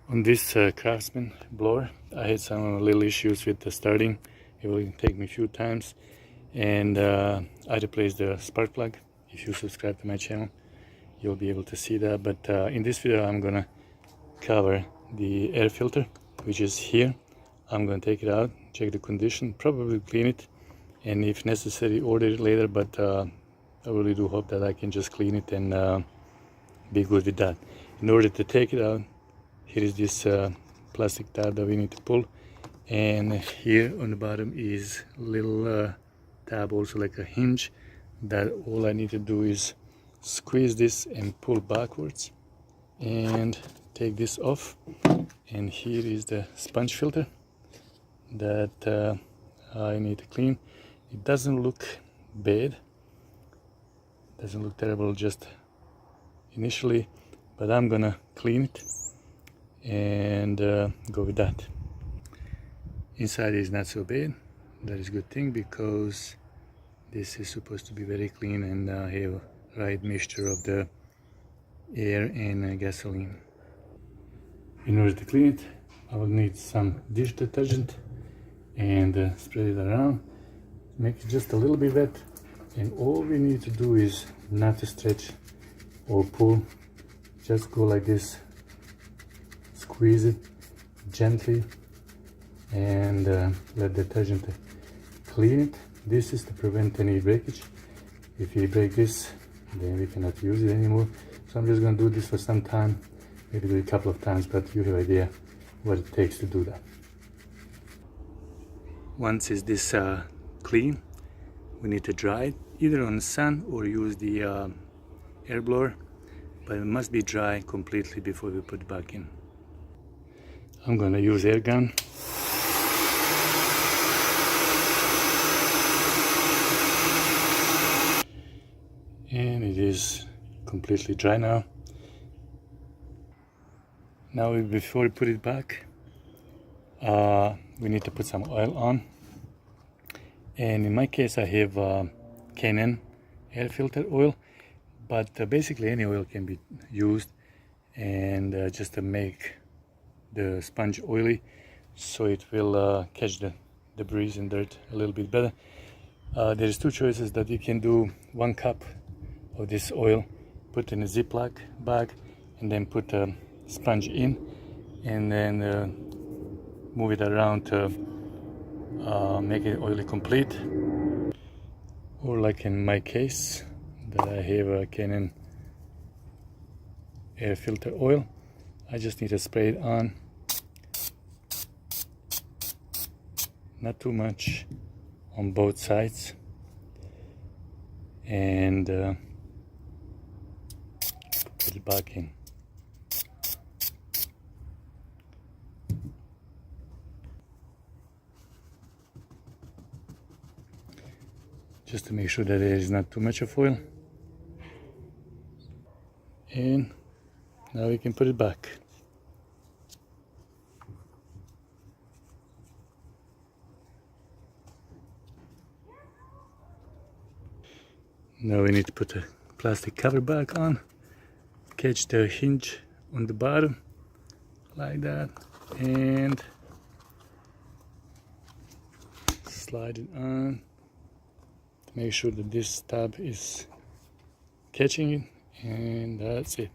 On this Craftsman blower, I had some little issues with the starting. It will take me a few times, and I replaced the spark plug. If you subscribe to my channel, you'll be able to see that. But in this video, I'm gonna cover the air filter, which is here. I'm gonna take it out, check the condition, probably clean it, and if necessary, order it later. But I really do hope that I can just clean it and be good with that. In order to take it out, here is this plastic tab that we need to pull, and here on the bottom is a little tab, also like a hinge, that all I need to do is squeeze this and pull backwards and take this off. And here is the sponge filter that I need to clean. It doesn't look bad, doesn't look terrible just initially, but I'm gonna clean it and go with that. Inside is not so bad. That is a good thing, because this is supposed to be very clean and have right mixture of the air and gasoline. In order to clean it, I will need some dish detergent and spread it around. Make it just a little bit wet, and all we need to do is not to stretch or pull. Just go like this, squeeze it gently, and let the detergent clean it. This is to prevent any breakage. If you break this, then we cannot use it anymore. So I'm just going to do this for some time, maybe do it a couple of times, but you have an idea what it takes to do that. Once is this clean, we need to dry it either on the sun or use the air blower, but it must be dry completely before we put it back in. I'm gonna use air gun. And it is completely dry now. Now before we put it back, we need to put some oil on. And in my case, I have K&N air filter oil, but basically any oil can be used, and just to make the sponge oily, so it will catch the debris and dirt a little bit better. There's two choices that you can do. 1 cup of this oil, put in a Ziplock bag, and then put a sponge in, and then move it around to make it oily complete. Or like in my case, that I have a K&N air filter oil, I just need to spray it on. Not too much on both sides, and put it back in. Just to make sure that there is not too much of oil. And now we can put it back. Now we need to put a plastic cover back on, catch the hinge on the bottom like that, and slide it on to make sure that this tab is catching it, and that's it.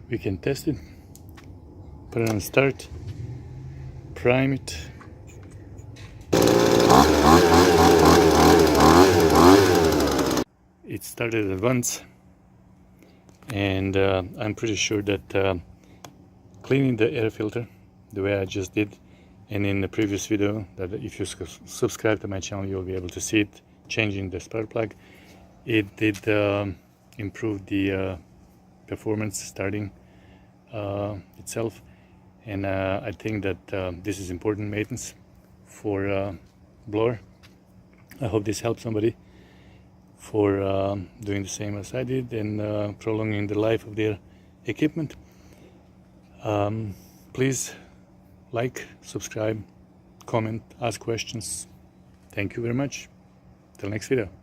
We can test it, put it on start, prime it. It started at once, and I'm pretty sure that cleaning the air filter the way I just did, and in the previous video, that if you subscribe to my channel, you'll be able to see it, changing the spark plug, it did improve the performance starting itself. And I think that this is important maintenance for blower. I hope this helps somebody for doing the same as I did, and prolonging the life of their equipment. Please like, subscribe, comment, ask questions. Thank you very much. Till next video.